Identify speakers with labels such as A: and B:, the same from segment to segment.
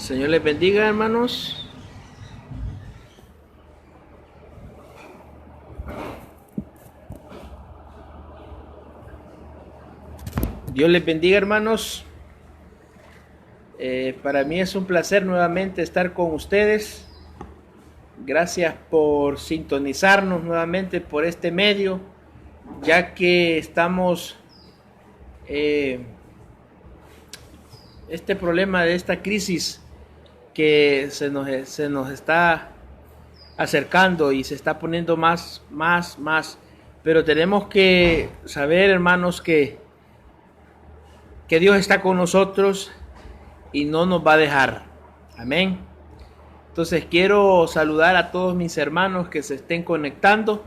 A: Señor les bendiga, hermanos. Dios les bendiga, hermanos. Para mí es un placer nuevamente estar con ustedes. Gracias por sintonizarnos nuevamente por este medio, ya que estamos este problema de esta crisis que se nos está acercando y se está poniendo más, pero tenemos que saber, hermanos, que Dios está con nosotros y no nos va a dejar. Amén. Entonces quiero saludar a todos mis hermanos que se estén conectando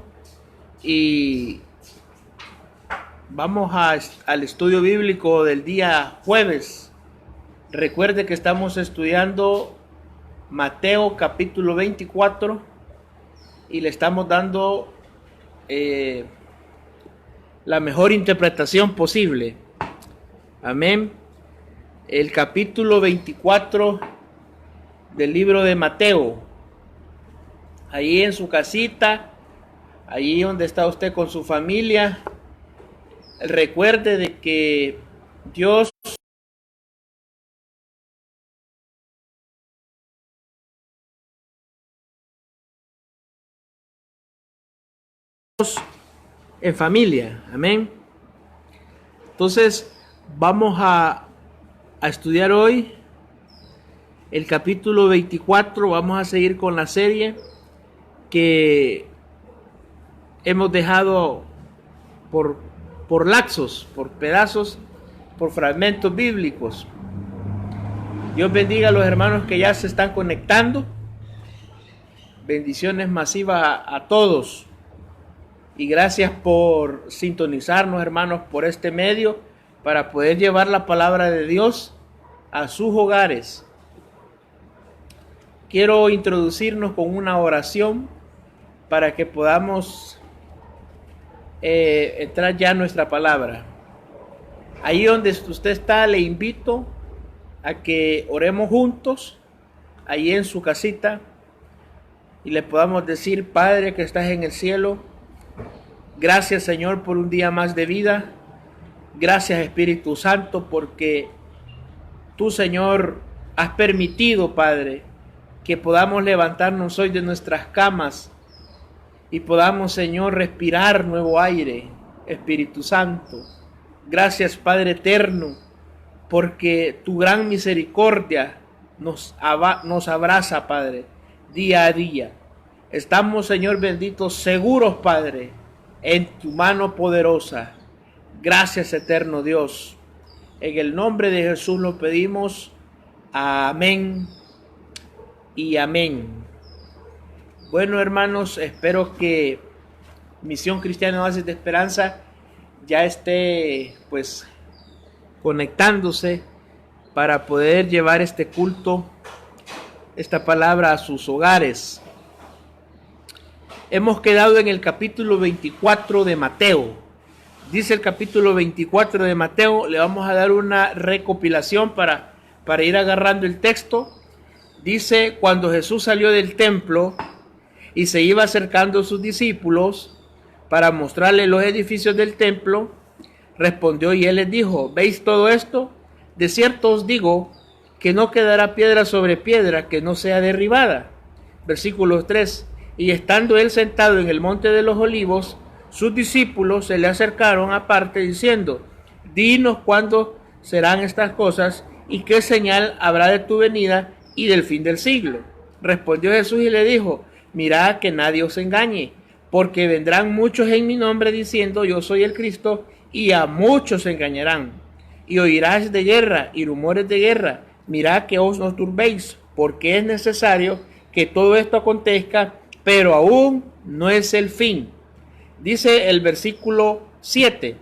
A: y vamos al estudio bíblico del día jueves. Recuerde que estamos estudiando Mateo capítulo 24 y le estamos dando la mejor interpretación posible. Amén. El capítulo 24 del libro de Mateo. Ahí en su casita, allí donde está usted con su familia, recuerde de que Dios en familia. Amén. Entonces vamos a estudiar hoy el capítulo 24. Vamos a seguir con la serie que hemos dejado por lapsos, por pedazos, por fragmentos bíblicos. Dios bendiga a los hermanos que ya se están conectando. Bendiciones masivas a todos. Y gracias por sintonizarnos, hermanos, por este medio para poder llevar la palabra de Dios a sus hogares. Quiero introducirnos con una oración para que podamos entrar ya a nuestra palabra. Ahí donde usted está, le invito a que oremos juntos, ahí en su casita, y le podamos decir: Padre que estás en el cielo, gracias, Señor, por un día más de vida. Gracias, Espíritu Santo, porque tú, Señor, has permitido, Padre, que podamos levantarnos hoy de nuestras camas y podamos, Señor, respirar nuevo aire. Espíritu Santo, gracias, Padre eterno, porque tu gran misericordia nos abraza, Padre, día a día. Estamos, Señor bendito, seguros, Padre, en tu mano poderosa. Gracias, eterno Dios. En el nombre de Jesús lo pedimos. Amén y amén. Bueno, hermanos, espero que Misión Cristiana Oasis de Esperanza ya esté pues conectándose para poder llevar este culto, esta palabra a sus hogares. Hemos quedado en el capítulo 24 de Mateo. Dice el capítulo 24 de Mateo, le vamos a dar una recopilación para ir agarrando el texto. Dice: cuando Jesús salió del templo y se iba acercando a sus discípulos para mostrarles los edificios del templo, respondió y él les dijo: ¿veis todo esto? De cierto os digo que no quedará piedra sobre piedra que no sea derribada. Versículo 3. Y estando él sentado en el monte de los olivos, sus discípulos se le acercaron aparte diciendo: dinos cuándo serán estas cosas y qué señal habrá de tu venida y del fin del siglo. Respondió Jesús y le dijo: mirad que nadie os engañe, porque vendrán muchos en mi nombre diciendo: yo soy el Cristo, y a muchos engañarán. Y oirás de guerra y rumores de guerra. Mirad que os no turbéis, porque es necesario que todo esto acontezca, pero aún no es el fin. Dice el versículo 7: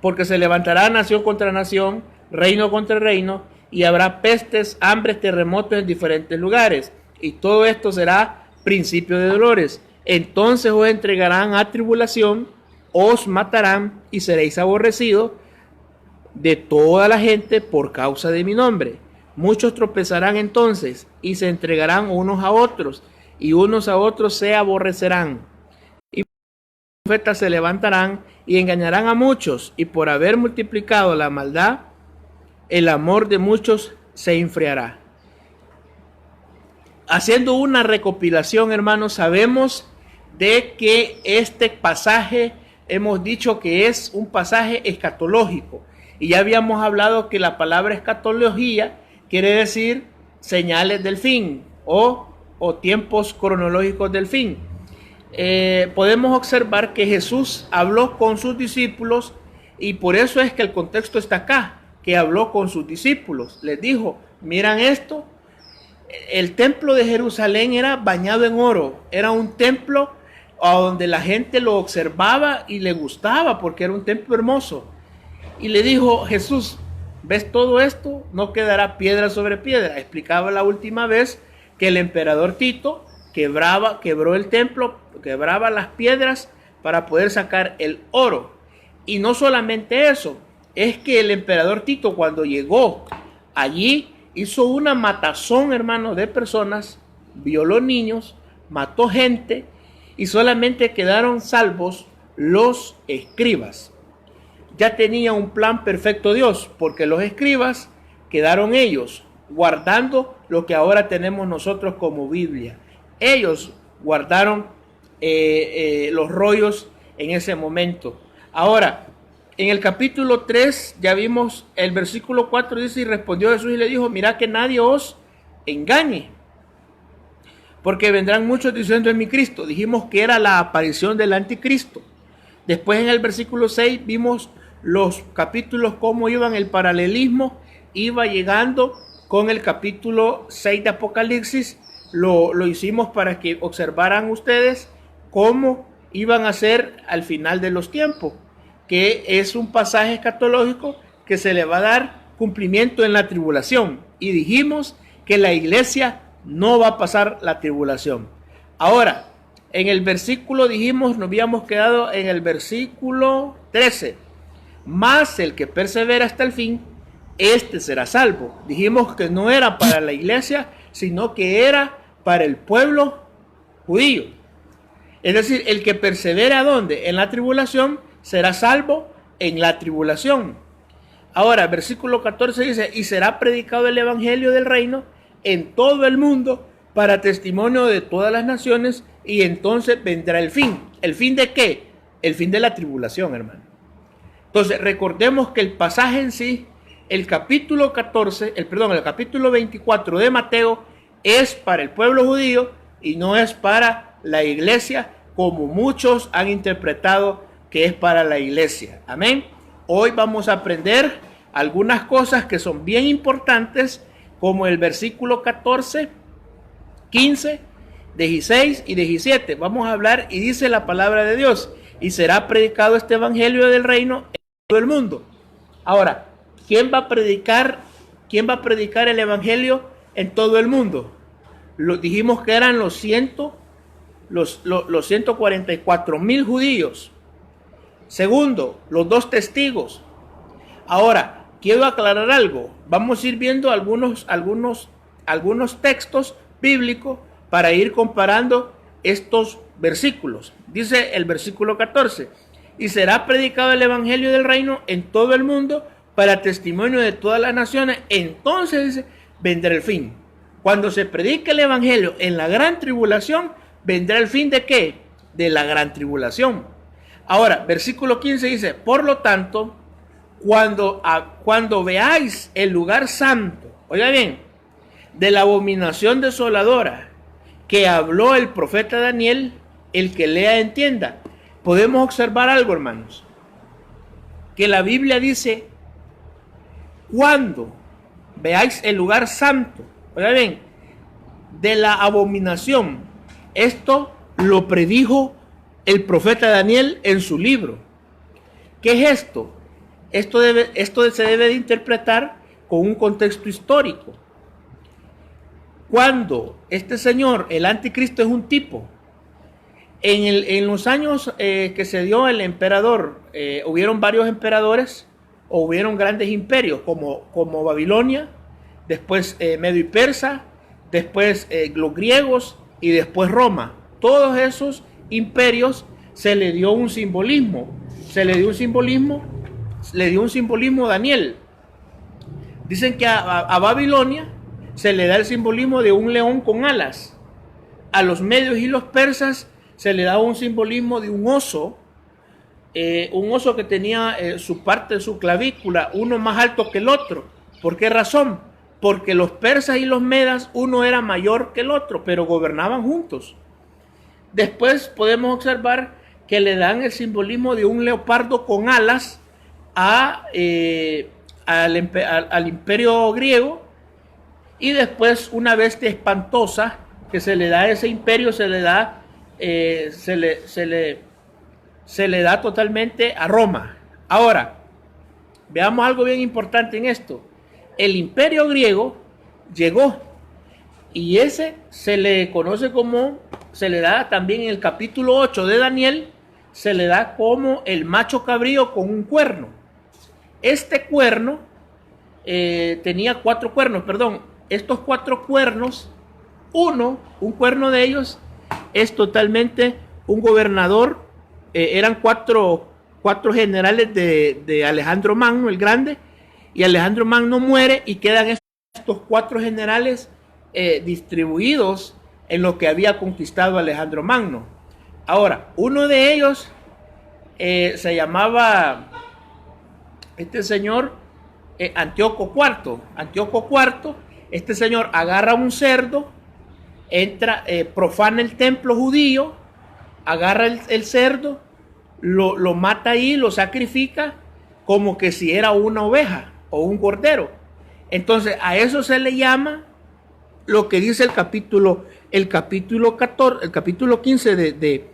A: porque se levantará nación contra nación, reino contra reino, y habrá pestes, hambres, terremotos en diferentes lugares, y todo esto será principio de dolores. Entonces os entregarán a tribulación, os matarán y seréis aborrecidos de toda la gente por causa de mi nombre. Muchos tropezarán entonces y se entregarán unos a otros, y unos a otros se aborrecerán. Y profetas se levantarán y engañarán a muchos, y por haber multiplicado la maldad, el amor de muchos se enfriará. Haciendo una recopilación, hermanos, sabemos de que este pasaje hemos dicho que es un pasaje escatológico. Y ya habíamos hablado que la palabra escatología quiere decir señales del fin o tiempos cronológicos del fin. Podemos observar que Jesús habló con sus discípulos y por eso es que el contexto está acá, que habló con sus discípulos. Les dijo, miran esto, el templo de Jerusalén era bañado en oro, era un templo a donde la gente lo observaba y le gustaba porque era un templo hermoso. Y le dijo Jesús, ¿ves todo esto? No quedará piedra sobre piedra. Explicaba la última vez que el emperador Tito quebró el templo, quebraba las piedras para poder sacar el oro. Y no solamente eso, es que el emperador Tito cuando llegó allí hizo una matazón, hermano, de personas, violó niños, mató gente y solamente quedaron salvos los escribas. Ya tenía un plan perfecto Dios, porque los escribas quedaron ellos guardando lo que ahora tenemos nosotros como Biblia. Ellos guardaron los rollos en ese momento. Ahora, en el capítulo 3 ya vimos el versículo 4 dice, y respondió Jesús y le dijo, mira que nadie os engañe, porque vendrán muchos diciendo en mi Cristo. Dijimos que era la aparición del anticristo. Después en el versículo 6 vimos los capítulos, cómo iban el paralelismo, iba llegando con el capítulo 6 de Apocalipsis. Lo hicimos para que observaran ustedes cómo iban a ser al final de los tiempos, que es un pasaje escatológico que se le va a dar cumplimiento en la tribulación. Y dijimos que la iglesia no va a pasar la tribulación. Ahora, en el versículo dijimos, nos habíamos quedado en el versículo 13. Mas el que persevera hasta el fin, este será salvo. Dijimos que no era para la iglesia, sino que era para el pueblo judío. Es decir, el que persevera ¿dónde? En la tribulación, será salvo en la tribulación. Ahora, versículo 14 dice, y será predicado el evangelio del reino en todo el mundo para testimonio de todas las naciones, y entonces vendrá el fin. ¿El fin de qué? El fin de la tribulación, hermano. Entonces, recordemos que el pasaje en sí, el capítulo 24 de Mateo es para el pueblo judío y no es para la iglesia, como muchos han interpretado que es para la iglesia. Amén. Hoy vamos a aprender algunas cosas que son bien importantes, como el versículo 14, 15, 16 y 17. Vamos a hablar y dice la palabra de Dios, y será predicado este evangelio del reino en todo el mundo. Ahora, ¿quién va a predicar el evangelio en todo el mundo? Dijimos que eran los 144,000 judíos. Segundo, los 2 testigos. Ahora, quiero aclarar algo. Vamos a ir viendo algunos textos bíblicos para ir comparando estos versículos. Dice el versículo 14, y será predicado el evangelio del reino en todo el mundo para testimonio de todas las naciones. Entonces dice, vendrá el fin. Cuando se predique el evangelio en la gran tribulación, vendrá el fin de ¿qué? De la gran tribulación. Ahora, versículo 15 dice, por lo tanto, cuando veáis el lugar santo, oiga bien, de la abominación desoladora que habló el profeta Daniel, el que lea entienda. Podemos observar algo, hermanos, que la Biblia dice, cuando veáis el lugar santo, oiga bien, de la abominación. Esto lo predijo el profeta Daniel en su libro. ¿Qué es esto? Esto se debe de interpretar con un contexto histórico. Cuando este señor, el anticristo, es un tipo, en los años que se dio el emperador, hubieron varios emperadores, o hubieron grandes imperios como Babilonia, después Medio y Persa, después los griegos y después Roma. Todos esos imperios se le dio un simbolismo. Le dio un simbolismo Daniel. Dicen que a Babilonia se le da el simbolismo de un león con alas. A los medios y los persas se le da un simbolismo de un oso que tenía su parte de su clavícula, uno más alto que el otro. ¿Por qué razón? Porque los persas y los medas, uno era mayor que el otro, pero gobernaban juntos. Después podemos observar que le dan el simbolismo de un leopardo con alas al imperio griego, y después una bestia espantosa que se le da a ese imperio, se le da totalmente a Roma. Ahora, veamos algo bien importante en esto. El imperio griego llegó, y ese se le conoce como, se le da también en el capítulo 8 de Daniel, se le da como el macho cabrío con un cuerno. Este cuerno tenía 4 cuernos, perdón. Estos 4 cuernos, un cuerno de ellos es totalmente un gobernador. Eran cuatro generales de Alejandro Magno el Grande, y Alejandro Magno muere y quedan estos 4 generales distribuidos en lo que había conquistado Alejandro Magno. Ahora, uno de ellos se llamaba este señor Antíoco IV. Antíoco IV, este señor agarra un cerdo, entra, profana el templo judío, agarra el cerdo, lo mata ahí, lo sacrifica como que si era una oveja o un cordero. Entonces a eso se le llama lo que dice el capítulo 14, el capítulo 15 de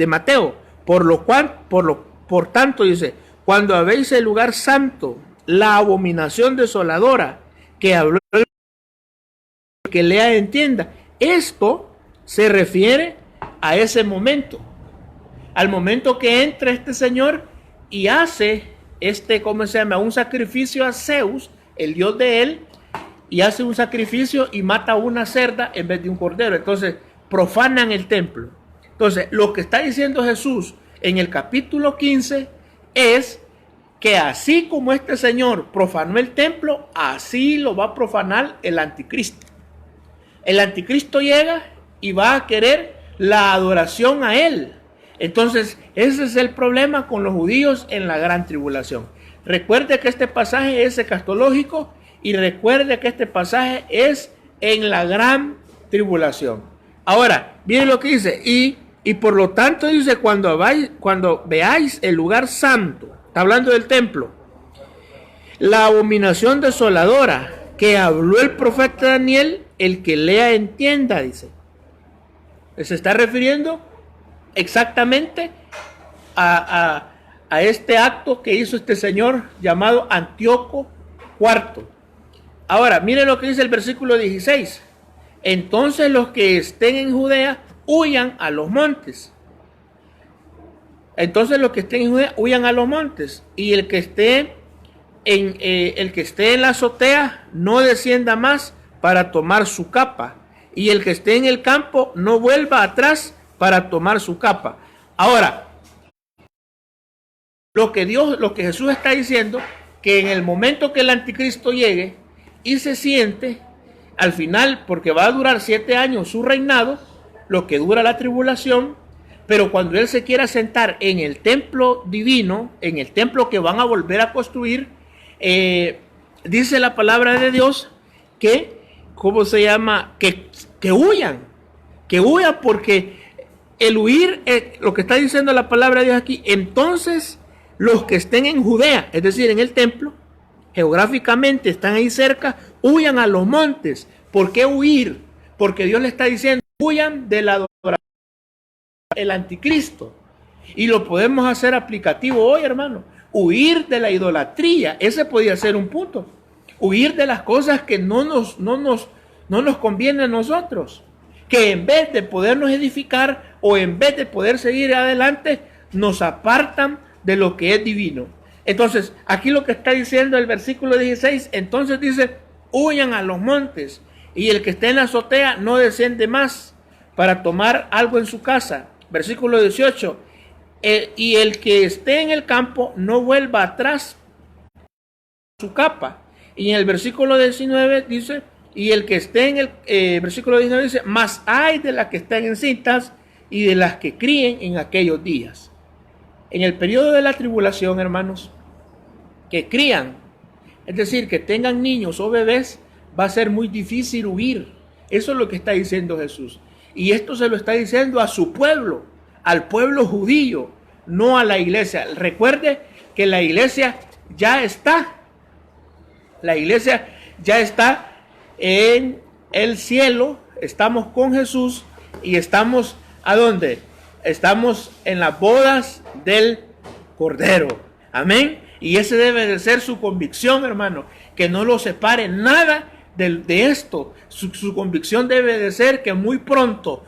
A: Mateo. Por tanto dice: cuando habéis el lugar santo, la abominación desoladora, que habló el que lea entienda. Esto se refiere a ese momento, al momento que entra este señor y hace un sacrificio a Zeus, el dios de él, y hace un sacrificio y mata a una cerda en vez de un cordero. Entonces profanan el templo. Entonces lo que está diciendo Jesús en el capítulo 15 es que así como este señor profanó el templo, así lo va a profanar el anticristo. El anticristo llega y va a querer la adoración a él. Entonces ese es el problema con los judíos en la gran tribulación. Recuerde que este pasaje es escatológico, y recuerde que este pasaje es en la gran tribulación. Ahora, miren lo que dice: y por lo tanto dice, cuando veáis el lugar santo, está hablando del templo, la abominación desoladora que habló el profeta Daniel, el que lea entienda, dice. Se está refiriendo exactamente a este acto que hizo este señor llamado Antíoco IV. Ahora, miren lo que dice el versículo 16. Entonces los que estén en Judea huyan a los montes. Huyan a los montes. Y el que esté en la azotea no descienda más para tomar su capa. Y el que esté en el campo no vuelva atrás para tomar su capa. Ahora, lo que Jesús está diciendo, que en el momento que el anticristo llegue y se siente, al final, porque va a durar 7 años su reinado, lo que dura la tribulación, pero cuando él se quiera sentar en el templo divino, en el templo que van a volver a construir, dice la palabra de Dios que, ¿cómo se llama? Que huyan, porque el huir, lo que está diciendo la palabra de Dios aquí, entonces los que estén en Judea, es decir, en el templo, geográficamente están ahí cerca, huyan a los montes. ¿Por qué huir? Porque Dios le está diciendo: huyan de la adoración del anticristo. Y lo podemos hacer aplicativo hoy, hermano. Huir de la idolatría, ese podría ser un punto. Huir de las cosas que no nos conviene a nosotros, que en vez de podernos edificar o en vez de poder seguir adelante, nos apartan de lo que es divino. Entonces, aquí lo que está diciendo el versículo 16, entonces dice, huyan a los montes, y el que esté en la azotea no desciende más para tomar algo en su casa. Versículo 18, y el que esté en el campo no vuelva atrás su capa. Y en el versículo 19 dice, y el que esté en el versículo 19 dice, mas hay de las que están encintas y de las que críen en aquellos días. En el periodo de la tribulación, hermanos, que crían, es decir, que tengan niños o bebés, va a ser muy difícil huir. Eso es lo que está diciendo Jesús. Y esto se lo está diciendo a su pueblo, al pueblo judío, no a la iglesia. Recuerde que la iglesia ya está. La iglesia ya está en el cielo. Estamos con Jesús y estamos ¿a dónde? Estamos en las bodas del Cordero. Amén. Y ese debe de ser su convicción, hermano. Que no lo separe nada de esto. Su convicción debe de ser que muy pronto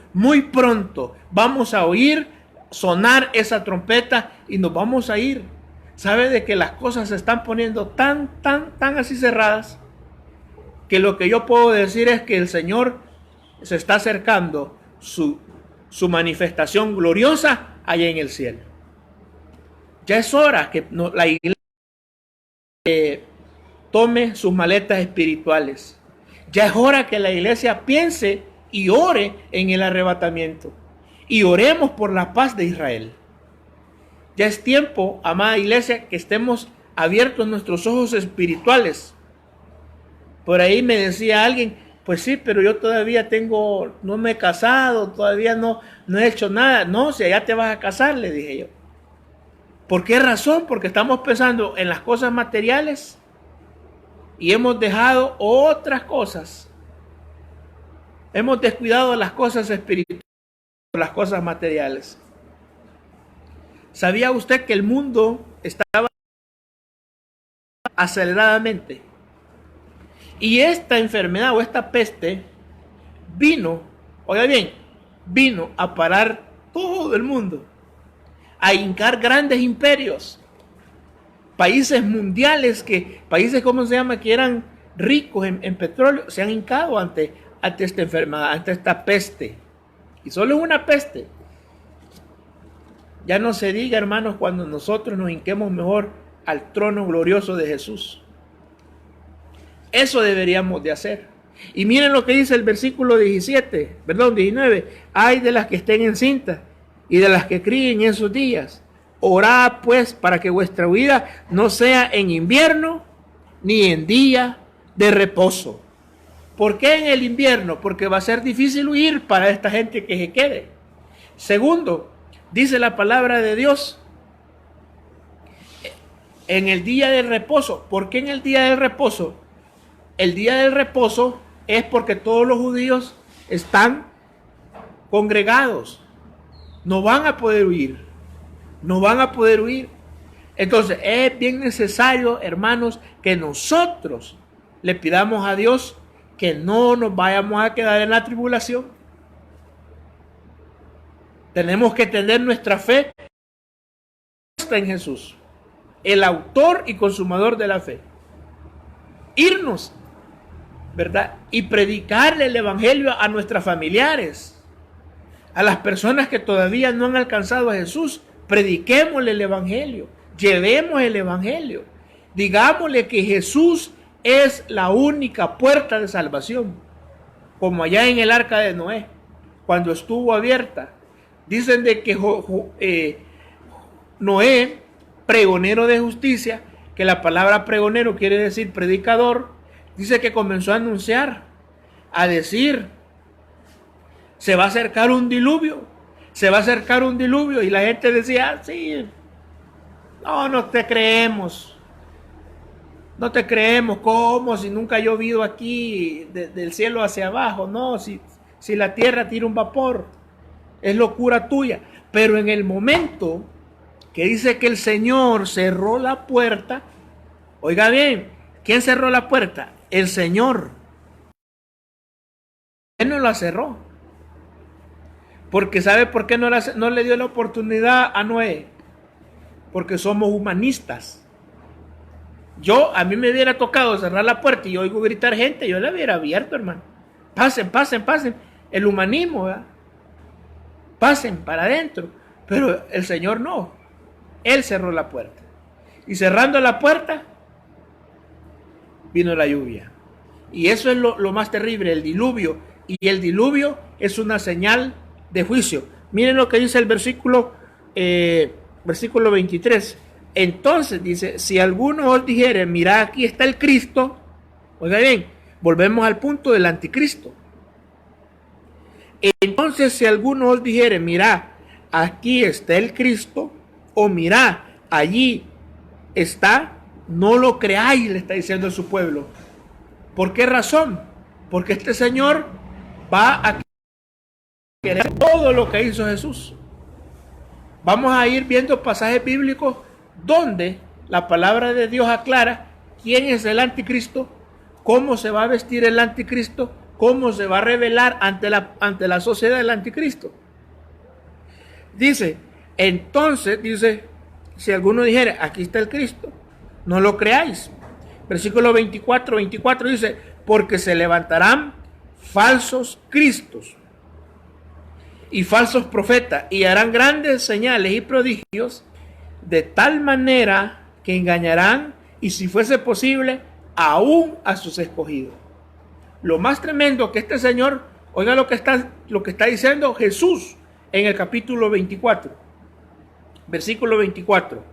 A: vamos a oír sonar esa trompeta y nos vamos a ir. ¿Sabe de que las cosas se están poniendo tan así cerradas? Que lo que yo puedo decir es que el Señor se está acercando su manifestación gloriosa allá en el cielo. Ya es hora que la iglesia tome sus maletas espirituales. Ya es hora que la iglesia piense y ore en el arrebatamiento. Y oremos por la paz de Israel. Ya es tiempo, amada iglesia, que estemos abiertos nuestros ojos espirituales. Por ahí me decía alguien, pues sí, pero yo todavía no me he casado, todavía no he hecho nada. No, si allá te vas a casar, le dije yo. ¿Por qué razón? Porque estamos pensando en las cosas materiales y hemos dejado otras cosas. Hemos descuidado las cosas espirituales, las cosas materiales. ¿Sabía usted que el mundo estaba aceleradamente? Y esta enfermedad o esta peste vino, oiga bien, vino a parar todo el mundo, a hincar grandes imperios, países mundiales, países como se llama, que eran ricos en petróleo, se han hincado ante esta enfermedad, ante esta peste. Y solo es una peste. Ya no se diga, hermanos, cuando nosotros nos hinquemos mejor al trono glorioso de Jesús. Eso deberíamos de hacer. Y miren lo que dice el versículo 19. Hay de las que estén encintas y de las que críen en esos días. Orad pues para que vuestra vida no sea en invierno ni en día de reposo. ¿Por qué en el invierno? Porque va a ser difícil huir para esta gente que se quede. Segundo, dice la palabra de Dios, en el día del reposo. ¿Por qué en el día del reposo? El día del reposo es porque todos los judíos están congregados. No van a poder huir. No van a poder huir. Entonces es bien necesario, hermanos, que nosotros le pidamos a Dios que no nos vayamos a quedar en la tribulación. Tenemos que tener nuestra fe puesta en Jesús, el autor y consumador de la fe. Irnos, ¿verdad? Y predicarle el evangelio a nuestros familiares, a las personas que todavía no han alcanzado a Jesús. Prediquémosle el evangelio, llevemos el evangelio, digámosle que Jesús es la única puerta de salvación, como allá en el arca de Noé, cuando estuvo abierta. Dicen de que Noé, pregonero de justicia, que la palabra pregonero quiere decir predicador, dice que comenzó a anunciar, a decir, se va a acercar un diluvio, se va a acercar un diluvio, y la gente decía, sí, no te creemos, no te creemos, ¿cómo? Si nunca ha llovido aquí del cielo hacia abajo, no, si la tierra tira un vapor, es locura tuya. Pero en el momento que dice que el Señor cerró la puerta, oiga bien, ¿quién cerró la puerta? El Señor. Él no la cerró. Porque ¿sabe por qué no le dio la oportunidad a Noé? Porque somos humanistas. A mí me hubiera tocado cerrar la puerta y yo oigo gritar gente, yo la hubiera abierto, hermano. Pasen, pasen, pasen. El humanismo, ¿verdad? Pasen para adentro. Pero el Señor no. Él cerró la puerta. Y cerrando la puerta, vino la lluvia. Y eso es lo más terrible, el diluvio. Y el diluvio es una señal de juicio. Miren lo que dice el versículo 23. Entonces dice, si alguno os dijere, mira, aquí está el Cristo. Oiga bien, volvemos al punto del anticristo. Entonces si alguno os dijere, mira, aquí está el Cristo, o mira, allí está, no lo creáis, le está diciendo a su pueblo. ¿Por qué razón? Porque este Señor va a querer todo lo que hizo Jesús. Vamos a ir viendo pasajes bíblicos donde la palabra de Dios aclara quién es el anticristo, cómo se va a vestir el anticristo, cómo se va a revelar ante la sociedad del anticristo. Dice, entonces, dice, si alguno dijere, aquí está el Cristo, no lo creáis. Versículo 24 dice, porque se levantarán falsos cristos y falsos profetas y harán grandes señales y prodigios, de tal manera que engañarán, y si fuese posible, aún a sus escogidos. Lo más tremendo que este Señor, oiga lo que está diciendo Jesús en el capítulo 24, versículo 24.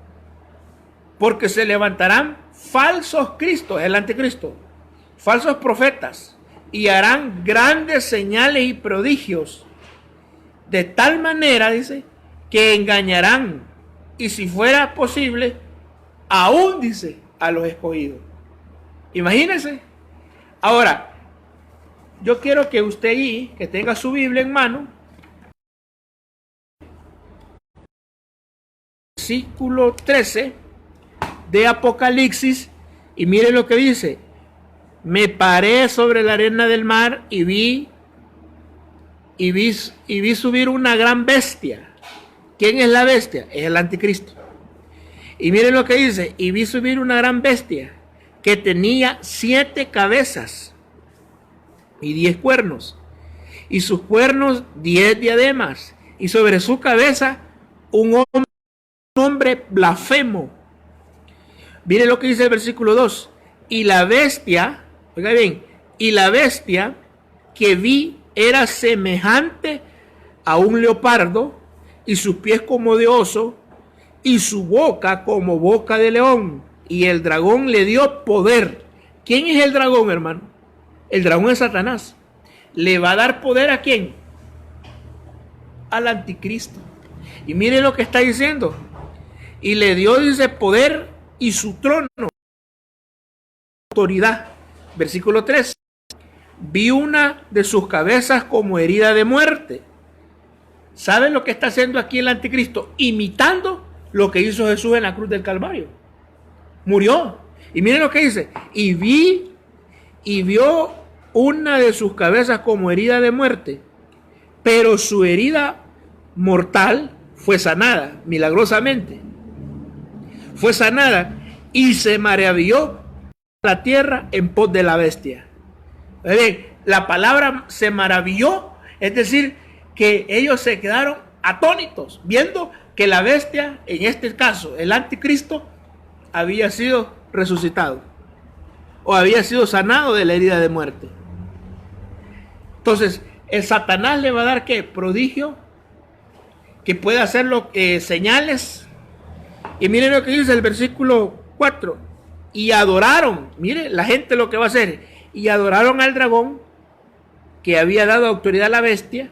A: Porque se levantarán falsos cristos, el anticristo, falsos profetas, y harán grandes señales y prodigios, de tal manera, dice, que engañarán, y si fuera posible, aún, dice, a los escogidos. Imagínense. Ahora, yo quiero que usted allí, que tenga su Biblia en mano, versículo 13 de Apocalipsis, y mire lo que dice. Me paré sobre la arena del mar y vi subir una gran bestia. ¿Quién es la bestia? Es el anticristo. Y miren lo que dice, y vi subir una gran bestia que tenía 7 cabezas y 10 cuernos, y sus cuernos 10 diademas, y sobre su cabeza un hombre blasfemo. Miren lo que dice el versículo 2, y la bestia, oiga bien, y la bestia que vi era semejante a un leopardo, y sus pies como de oso, y su boca como boca de león, y el dragón le dio poder. ¿Quién es el dragón, hermano? El dragón es Satanás. ¿Le va a dar poder a quién? Al anticristo. Y miren lo que está diciendo. Y le dio, dice, poder y su trono, autoridad. Versículo 3. Vi una de sus cabezas como herida de muerte. ¿Saben lo que está haciendo aquí el anticristo? Imitando lo que hizo Jesús en la cruz del Calvario. Murió. Y miren lo que dice. Y vio una de sus cabezas como herida de muerte, pero su herida mortal fue sanada, milagrosamente. Fue sanada y se maravilló la tierra en pos de la bestia. La palabra se maravilló, es decir, que ellos se quedaron atónitos, viendo que la bestia, en este caso el anticristo, había sido resucitado o había sido sanado de la herida de muerte. Entonces, el Satanás le va a dar ¿qué? Prodigio, que puede hacerlo, señales. Y miren lo que dice el versículo 4. Y adoraron, mire la gente lo que va a hacer, y adoraron al dragón que había dado autoridad a la bestia,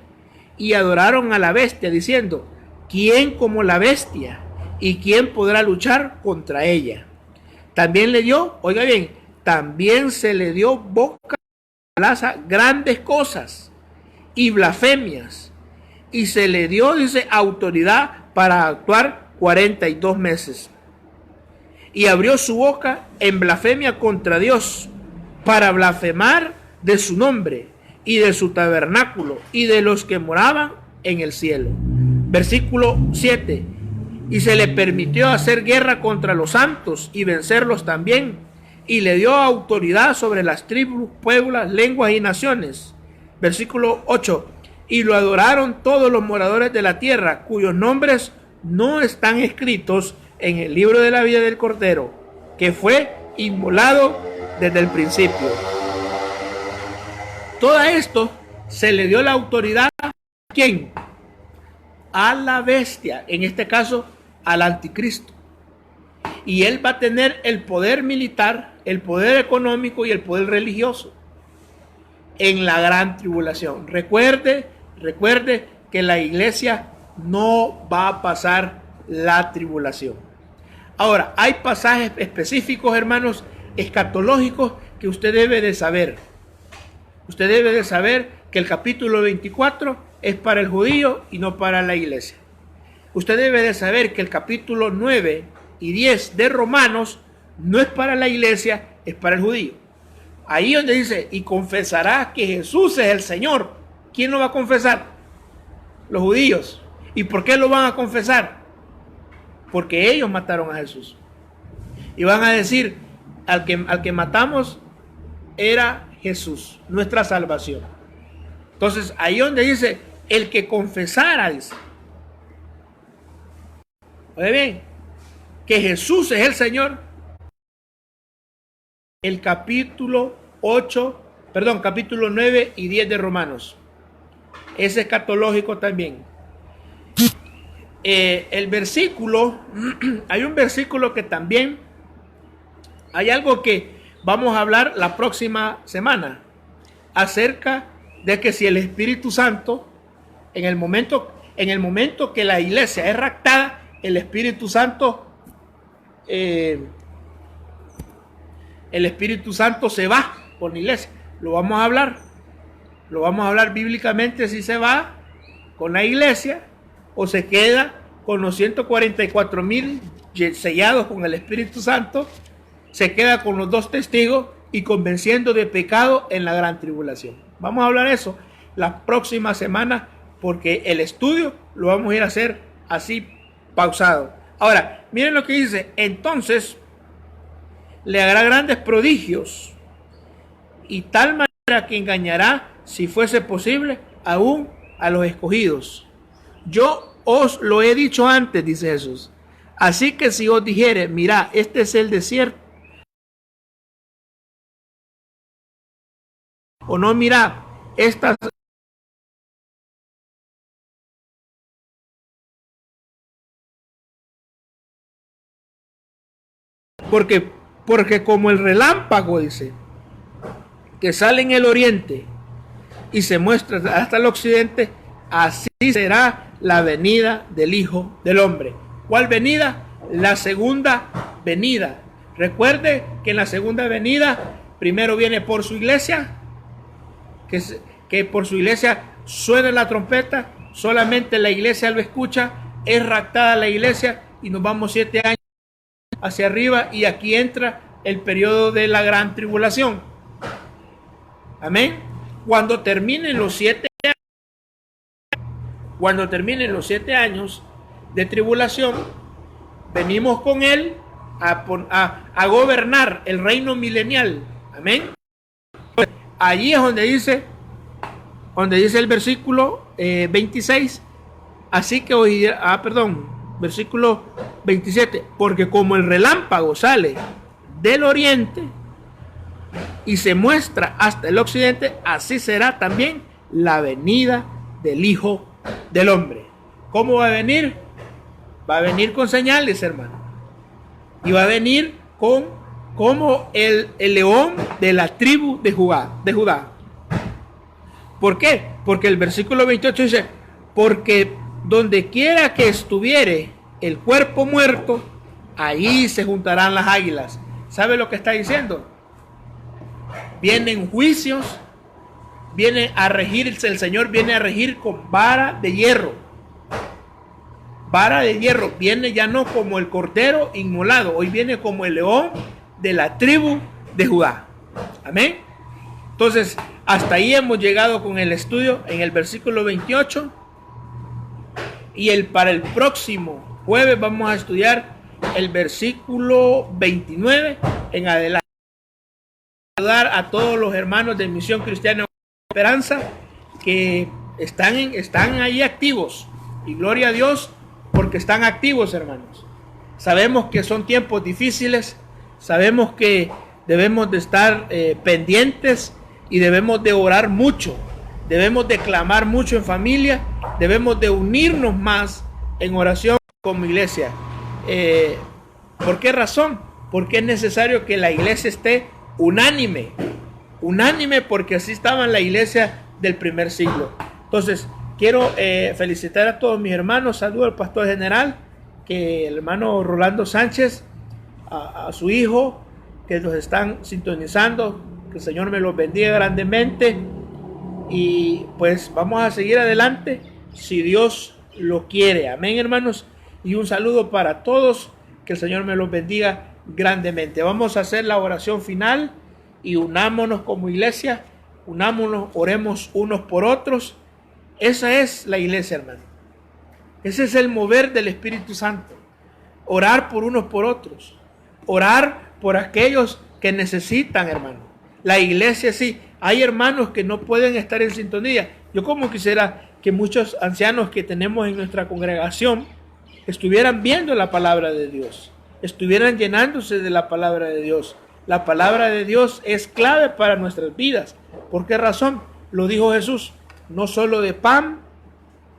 A: y adoraron a la bestia diciendo, ¿quién como la bestia? ¿Y quién podrá luchar contra ella? También le dio, oiga bien, también se le dio boca a grandes cosas y blasfemias, y se le dio, dice, autoridad para actuar 42 meses. Y abrió su boca en blasfemia contra Dios, para blasfemar de su nombre y de su tabernáculo y de los que moraban en el cielo. Versículo 7. Y se le permitió hacer guerra contra los santos y vencerlos también, y le dio autoridad sobre las tribus, pueblos, lenguas y naciones. Versículo 8. Y lo adoraron todos los moradores de la tierra, cuyos nombres no están escritos en el libro de la vida del Cordero, que fue inmolado desde el principio. Todo esto se le dio la autoridad ¿a quién? A la bestia, en este caso al anticristo. Y él va a tener el poder militar, el poder económico y el poder religioso en la gran tribulación. Recuerde que la iglesia no va a pasar la tribulación. Ahora, hay pasajes específicos, hermanos, escatológicos que usted debe de saber. Usted debe de saber que el capítulo 24 es para el judío y no para la iglesia. Usted debe de saber que el capítulo 9 y 10 de Romanos no es para la iglesia, es para el judío. Ahí donde dice, y confesará que Jesús es el Señor. ¿Quién lo va a confesar? Los judíos. ¿Y por qué lo van a confesar? Porque ellos mataron a Jesús. Y van a decir, al que matamos era Jesús, nuestra salvación. Entonces, ahí donde dice, el que confesara, dice. Oye bien, que Jesús es el Señor. El capítulo 9 y 10 de Romanos. Es escatológico también. El versículo, hay un versículo que también, hay algo que vamos a hablar la próxima semana, acerca de que si el Espíritu Santo, en el momento que la iglesia es raptada, el Espíritu Santo se va por la iglesia. Lo vamos a hablar bíblicamente, si se va con la iglesia o se queda con los 144,000 sellados con el Espíritu Santo, se queda con los 2 testigos y convenciendo de pecado en la gran tribulación. Vamos a hablar eso la próxima semana, porque el estudio lo vamos a ir a hacer así pausado. Ahora, miren lo que dice. Entonces le hará grandes prodigios y tal manera que engañará, si fuese posible, aún a los escogidos. Yo os lo he dicho antes, dice Jesús. Así que si os dijere, mira, este es el desierto, o no, mira, estas porque como el relámpago, dice, que sale en el oriente y se muestra hasta el occidente, así será la venida del Hijo del Hombre. ¿Cuál venida? La segunda venida. Recuerde que en la segunda venida primero viene por su iglesia, que por su iglesia suena la trompeta, solamente la iglesia lo escucha, es raptada la iglesia y nos vamos 7 años hacia arriba, y aquí entra el periodo de la gran tribulación. Amén. Cuando terminen los 7 años de tribulación, venimos con él a gobernar el reino milenial. Amén. Allí es donde dice el versículo 26. Así que versículo 27, porque como el relámpago sale del oriente y se muestra hasta el occidente, así será también la venida del Hijo del Hombre. ¿Cómo va a venir? Va a venir con señales, hermano. Y va a venir como el león de la tribu de Judá. ¿Por qué? Porque el versículo 28 dice, porque donde quiera que estuviere el cuerpo muerto, ahí se juntarán las águilas. ¿Sabe lo que está diciendo? Vienen juicios, viene a regirse, el Señor viene a regir con vara de hierro. Vara de hierro, viene ya no como el cordero inmolado, hoy viene como el león de la tribu de Judá. Amén. Entonces, hasta ahí hemos llegado con el estudio en el versículo 28. Y para el próximo jueves vamos a estudiar el versículo 29 en adelante. Saludar a todos los hermanos de Misión Cristiana Esperanza que están ahí activos. Y gloria a Dios porque están activos, hermanos. Sabemos que son tiempos difíciles, sabemos que debemos de estar pendientes y debemos de orar mucho, debemos de clamar mucho en familia, debemos de unirnos más en oración como iglesia. ¿Por qué razón? Porque es necesario que la iglesia esté unánime, porque así estaba en la iglesia del primer siglo. Entonces, quiero felicitar a todos mis hermanos, saludo al pastor general, que el hermano Rolando Sánchez, a su hijo, que los están sintonizando, que el Señor me los bendiga grandemente, y pues vamos a seguir adelante, si Dios lo quiere, amén, hermanos, y un saludo para todos, que el Señor me los bendiga grandemente. Vamos a hacer la oración final y unámonos como iglesia, unámonos, oremos unos por otros. Esa es la iglesia, hermano. Ese es el mover del Espíritu Santo. Orar por unos por otros. Orar por aquellos que necesitan, hermano. La iglesia sí. Hay hermanos que no pueden estar en sintonía. Yo como quisiera que muchos ancianos que tenemos en nuestra congregación estuvieran viendo la palabra de Dios, estuvieran llenándose de la palabra de Dios. La palabra de Dios es clave para nuestras vidas. ¿Por qué razón? Lo dijo Jesús: no solo de pan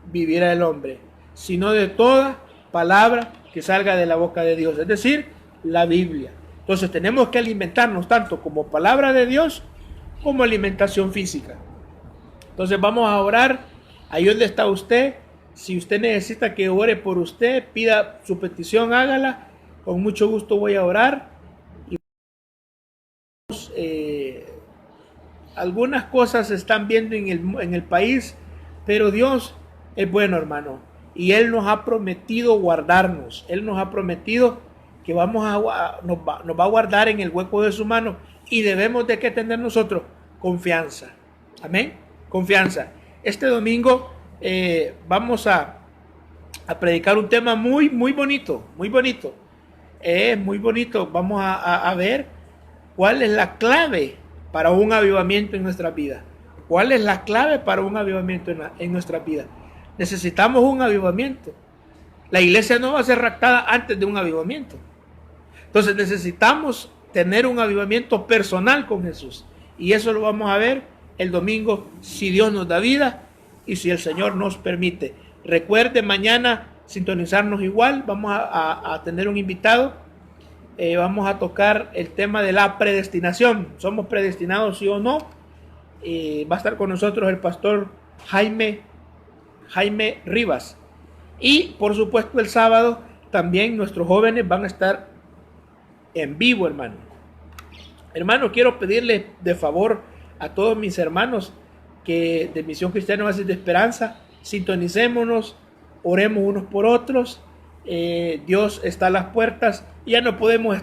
A: vivirá el hombre, sino de toda palabra que salga de la boca de Dios, es decir, la Biblia. Entonces tenemos que alimentarnos tanto como palabra de Dios como alimentación física. Entonces vamos a orar. Ahí donde está usted, si usted necesita que ore por usted, pida su petición, hágala. Con mucho gusto voy a orar. Y algunas cosas se están viendo en el país, pero Dios es bueno, hermano, y Él nos ha prometido guardarnos. Él nos ha prometido que nos va a guardar en el hueco de su mano, y debemos de que tener nosotros confianza. Amén, confianza. Este domingo vamos a predicar un tema muy bonito, muy bonito. Muy bonito. Vamos a ver cuál es la clave para un avivamiento en nuestra vida. ¿Cuál es la clave para un avivamiento en nuestra vida? Necesitamos un avivamiento. La iglesia no va a ser raptada antes de un avivamiento. Entonces necesitamos tener un avivamiento personal con Jesús. Y eso lo vamos a ver el domingo, si Dios nos da vida y si el Señor nos permite. Recuerde mañana sintonizarnos igual. Vamos a tener un invitado. Vamos a tocar el tema de la predestinación. ¿Somos predestinados, sí o no? Va a estar con nosotros el pastor Jaime Rivas. Y por supuesto el sábado también nuestros jóvenes van a estar en vivo, hermano. Hermano, quiero pedirle de favor a todos mis hermanos que de Misión Cristiana Oasis de Esperanza, sintonicémonos, oremos unos por otros. Dios está a las puertas. Ya no podemos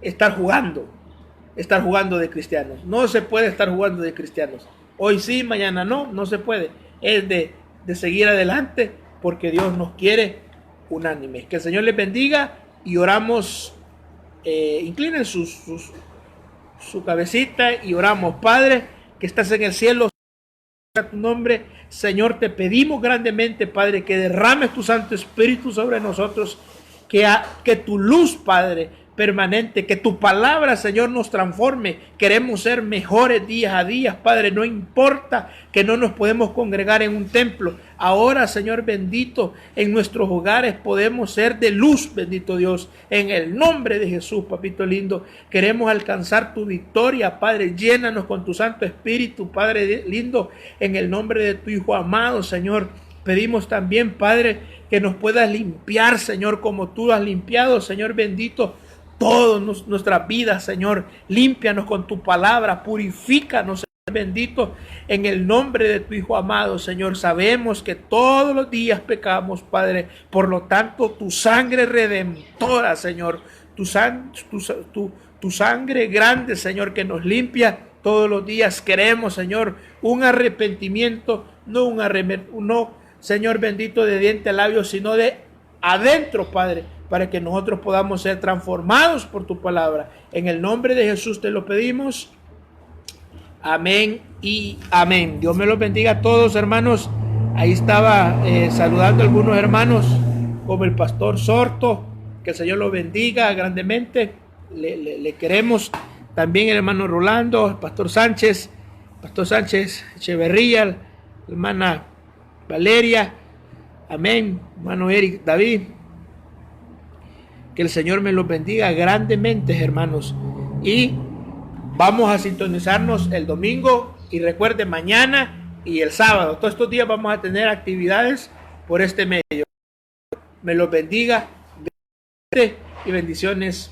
A: estar jugando de cristianos. No se puede estar jugando de cristianos. Hoy sí, mañana no se puede. Es de seguir adelante, porque Dios nos quiere unánimes. Que el Señor les bendiga y oramos. Inclinen su cabecita y oramos. Padre, que estás en el cielo, a tu nombre, Señor, te pedimos grandemente, Padre, que derrames tu Santo Espíritu sobre nosotros, que tu luz, Padre, permanente, que tu palabra, Señor, nos transforme. Queremos ser mejores día a día, Padre. No importa que no nos podemos congregar en un templo. Ahora, Señor bendito, en nuestros hogares podemos ser de luz, bendito Dios. En el nombre de Jesús, papito lindo, queremos alcanzar tu victoria, Padre. Llénanos con tu Santo Espíritu, Padre lindo, en el nombre de tu Hijo amado, Señor. Pedimos también, Padre, que nos puedas limpiar, Señor, como tú has limpiado, Señor bendito, toda nuestra vida, Señor. Límpianos con tu palabra, purifícanos, Señor bendito, en el nombre de tu Hijo amado, Señor. Sabemos que todos los días pecamos, Padre. Por lo tanto, tu sangre redentora, Señor, tu sangre grande, Señor, que nos limpia todos los días. Queremos, Señor, un arrepentimiento, no, Señor bendito, de diente a labio, sino de adentro, Padre. para que nosotros podamos ser transformados por tu palabra. En el nombre de Jesús te lo pedimos. Amén y amén. Dios me los bendiga a todos, hermanos. Ahí estaba saludando a algunos hermanos, como el pastor Sorto. Que el Señor lo bendiga grandemente. Le queremos. También el hermano Rolando, el pastor Sánchez Echeverría, la hermana Valeria. Amén. Hermano Eric David. Que el Señor me los bendiga grandemente, hermanos. Y vamos a sintonizarnos el domingo. Y recuerden, mañana y el sábado. Todos estos días vamos a tener actividades por este medio. Me los bendiga y bendiciones.